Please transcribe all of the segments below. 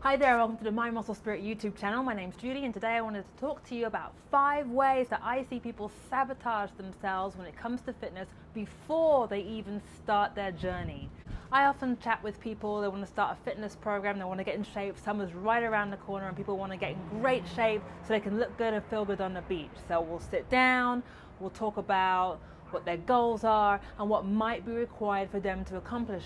Hi there, welcome to the Mind Muscle Spirit YouTube channel. My name's Judy and today I wanted to talk to you about 5 ways that I see people sabotage themselves when it comes to fitness before they even start their journey. I often chat with people, they want to start a fitness program, they want to get in shape, summer's right around the corner and people want to get in great shape so they can look good and feel good on the beach. So we'll sit down, we'll talk about what their goals are and what might be required for them to accomplish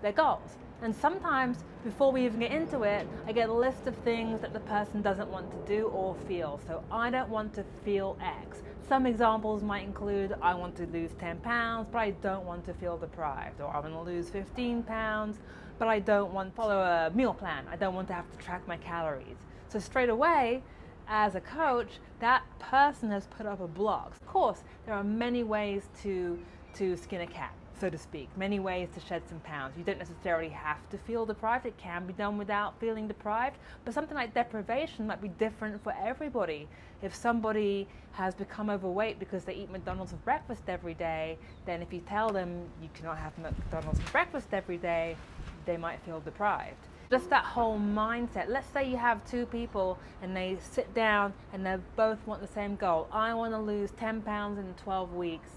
their goals. And sometimes, before we even get into it, I get a list of things that the person doesn't want to do or feel. So I don't want to feel X. Some examples might include, I want to lose 10 pounds, but I don't want to feel deprived. Or I want to lose 15 pounds, but I don't want to follow a meal plan. I don't want to have to track my calories. So straight away, as a coach, that person has put up a block. Of course, there are many ways to skin a cat, so to speak, many ways to shed some pounds. You don't necessarily have to feel deprived. It can be done without feeling deprived, but something like deprivation might be different for everybody. If somebody has become overweight because they eat McDonald's for breakfast every day, then if you tell them you cannot have McDonald's for breakfast every day, they might feel deprived. Just that whole mindset. Let's say you have 2 people and they sit down and they both want the same goal. I want to lose 10 pounds in 12 weeks.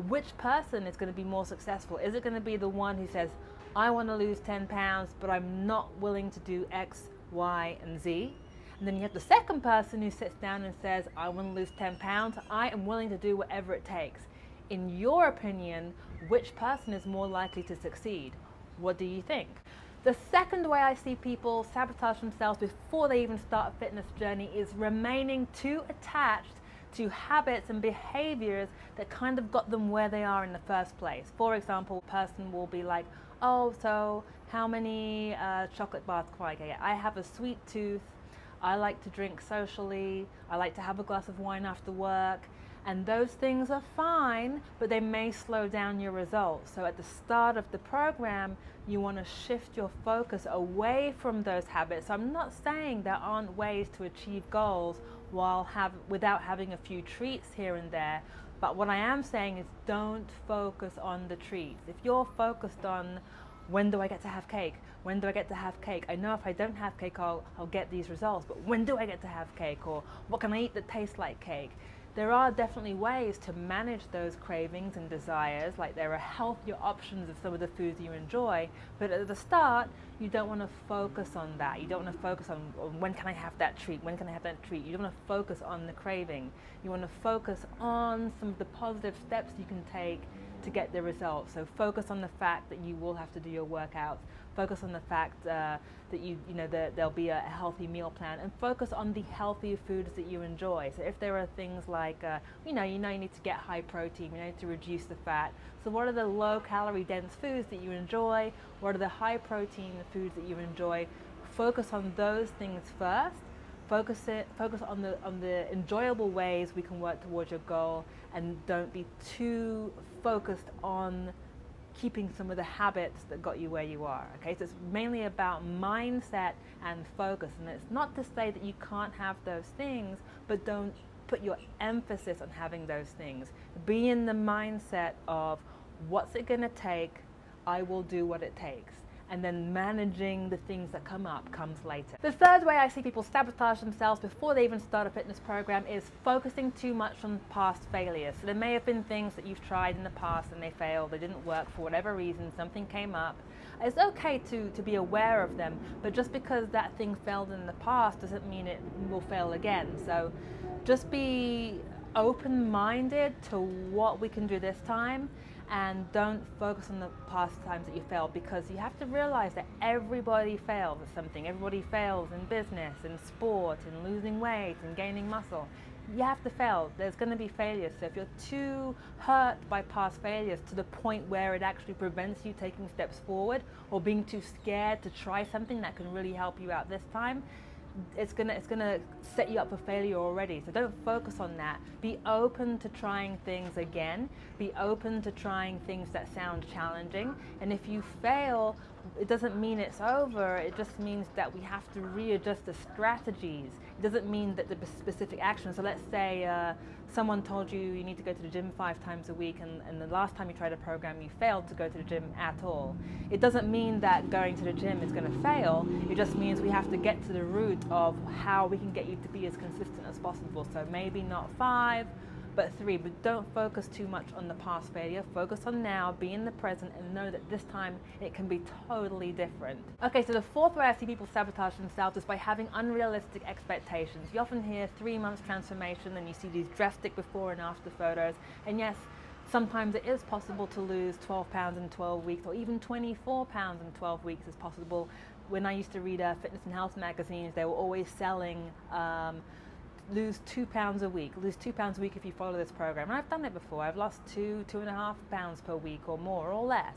Which person is going to be more successful? Is it going to be the one who says, I want to lose 10 pounds, but I'm not willing to do X, Y, and Z? And then you have the second person who sits down and says, I want to lose 10 pounds. I am willing to do whatever it takes. In your opinion, which person is more likely to succeed? What do you think? The second way I see people sabotage themselves before they even start a fitness journey is remaining too attached to habits and behaviors that kind of got them where they are in the first place. For example, a person will be like, oh, so how many chocolate bars can I get? I have a sweet tooth, I like to drink socially, I like to have a glass of wine after work, and those things are fine, but they may slow down your results. So at the start of the program, you want to shift your focus away from those habits. So I'm not saying there aren't ways to achieve goals without having a few treats here and there, but what I am saying is don't focus on the treats. If you're focused on when do I get to have cake? When do I get to have cake? I know if I don't have cake, I'll get these results, but when do I get to have cake? Or what can I eat that tastes like cake? There are definitely ways to manage those cravings and desires, like there are healthier options of some of the foods you enjoy, but at the start, you don't want to focus on that. You don't want to focus on when can I have that treat, when can I have that treat. You don't want to focus on the craving. You want to focus on some of the positive steps you can take to get the results. So focus on the fact that you will have to do your workouts. Focus on the fact that there'll be a healthy meal plan, and focus on the healthier foods that you enjoy. So if there are things like, you need to get high protein, you need to reduce the fat. So what are the low calorie dense foods that you enjoy? What are the high protein foods that you enjoy? Focus on those things first. Focus on the enjoyable ways we can work towards your goal, and don't be too focused on keeping some of the habits that got you where you are. Okay, so it's mainly about mindset and focus, and it's not to say that you can't have those things, but don't put your emphasis on having those things. Be in the mindset of what's it going to take, I will do what it takes. And then managing the things that come up comes later. The third way I see people sabotage themselves before they even start a fitness program is focusing too much on past failures. So there may have been things that you've tried in the past and they failed, they didn't work for whatever reason, something came up. It's okay to be aware of them, but just because that thing failed in the past doesn't mean it will fail again. So just be open-minded to what we can do this time, and don't focus on the past times that you failed, because you have to realize that everybody fails at something. Everybody fails in business, in sport, in losing weight, in gaining muscle. You have to fail. There's going to be failures. So if you're too hurt by past failures to the point where it actually prevents you taking steps forward, or being too scared to try something that can really help you out this time, it's gonna set you up for failure already. So don't focus on that. Be open to trying things again. Be open to trying things that sound challenging. And if you fail, it doesn't mean it's over. It just means that we have to readjust the strategies. It doesn't mean that the specific action. So let's say someone told you need to go to the gym 5 times a week, and the last time you tried a program, you failed to go to the gym at all. It doesn't mean that going to the gym is going to fail. It just means we have to get to the root of how we can get you to be as consistent as possible. So maybe not 5, but 3, but don't focus too much on the past failure. Focus on now, be in the present, and know that this time it can be totally different. Okay, so the 4th way I see people sabotage themselves is by having unrealistic expectations. You often hear 3 months transformation, and you see these drastic before and after photos, and yes, sometimes it is possible to lose 12 pounds in 12 weeks, or even 24 pounds in 12 weeks is possible. When I used to read fitness and health magazines, they were always selling lose 2 pounds a week. Lose 2 pounds a week if you follow this program. And I've done it before. I've lost 2.5 pounds per week, or more or less.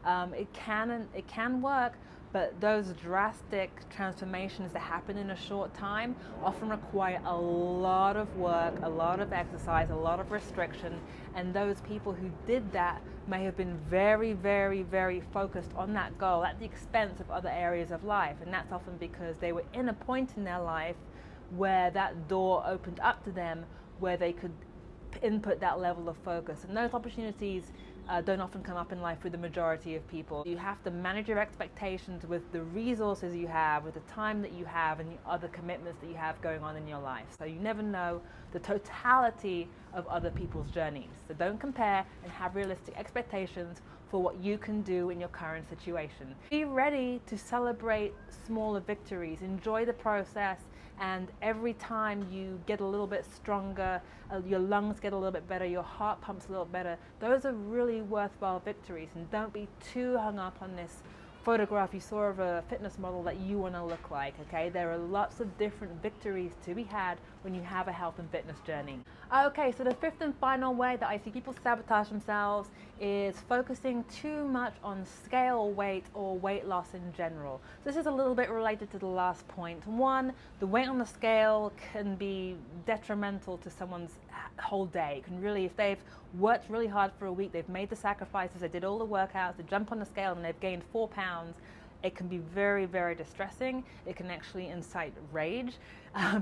It can work, but those drastic transformations that happen in a short time often require a lot of work, a lot of exercise, a lot of restriction. And those people who did that may have been very, very, very focused on that goal at the expense of other areas of life. And that's often because they were in a point in their life where that door opened up to them, where they could input that level of focus. And those opportunities don't often come up in life with the majority of people. You have to manage your expectations with the resources you have, with the time that you have, and the other commitments that you have going on in your life. So you never know the totality of other people's journeys. So don't compare, and have realistic expectations for what you can do in your current situation. Be ready to celebrate smaller victories. Enjoy the process, and every time you get a little bit stronger, your lungs get a little bit better, your heart pumps a little better, those are really worthwhile victories. And don't be too hung up on this photograph you saw of a fitness model that you want to look like, okay? There are lots of different victories to be had when you have a health and fitness journey. Okay, so the 5th and final way that I see people sabotage themselves is focusing too much on scale weight or weight loss in general. So this is a little bit related to the last point. 1, the weight on the scale can be detrimental to someone's whole day. It can really, if they've worked really hard for a week, they've made the sacrifices, they did all the workouts, they jump on the scale and they've gained 4 pounds, it can be very, very distressing. It can actually incite rage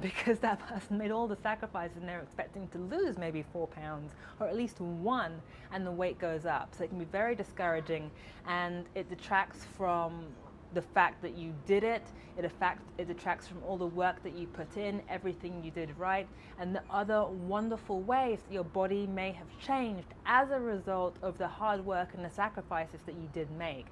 because that person made all the sacrifices and they're expecting to lose maybe 4 pounds or at least 1, and the weight goes up. So it can be very discouraging, and it detracts from the fact that you did it. It detracts from all the work that you put in, everything you did right, and the other wonderful ways that your body may have changed as a result of the hard work and the sacrifices that you did make.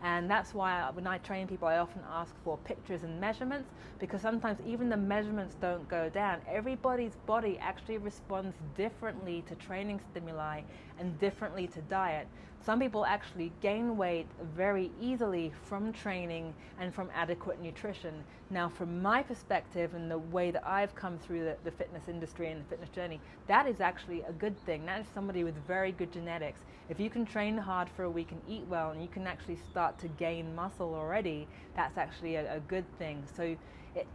And that's why when I train people, I often ask for pictures and measurements, because sometimes even the measurements don't go down. Everybody's body actually responds differently to training stimuli and differently to diet. Some people actually gain weight very easily from training and from adequate nutrition. Now, from my perspective and the way that I've come through the fitness industry and the fitness journey, that is actually a good thing. That is somebody with very good genetics. If you can train hard for a week and eat well, and you can actually start to gain muscle already, that's actually a good thing. So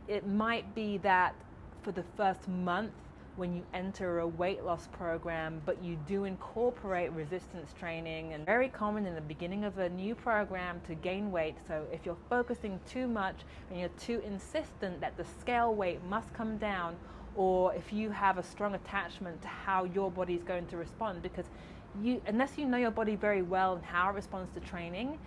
it might be that for the first month, when you enter a weight loss program, but you do incorporate resistance training, and very common in the beginning of a new program to gain weight. So if you're focusing too much and you're too insistent that the scale weight must come down, or if you have a strong attachment to how your body is going to respond, because unless you know your body very well and how it responds to training,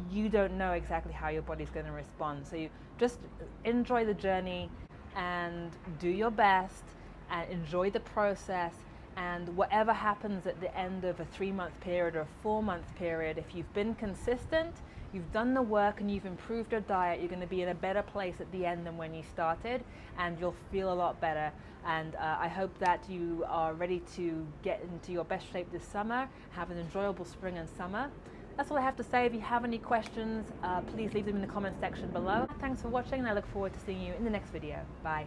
you don't know exactly how your body's going to respond. So you just enjoy the journey and do your best, and enjoy the process, and whatever happens at the end of a 3-month period or a 4-month period, if you've been consistent, you've done the work and you've improved your diet, you're going to be in a better place at the end than when you started, and you'll feel a lot better. And I hope that you are ready to get into your best shape this summer, have an enjoyable spring and summer. That's all I have to say. If you have any questions, please leave them in the comment section below. Thanks for watching, and I look forward to seeing you in the next video. Bye.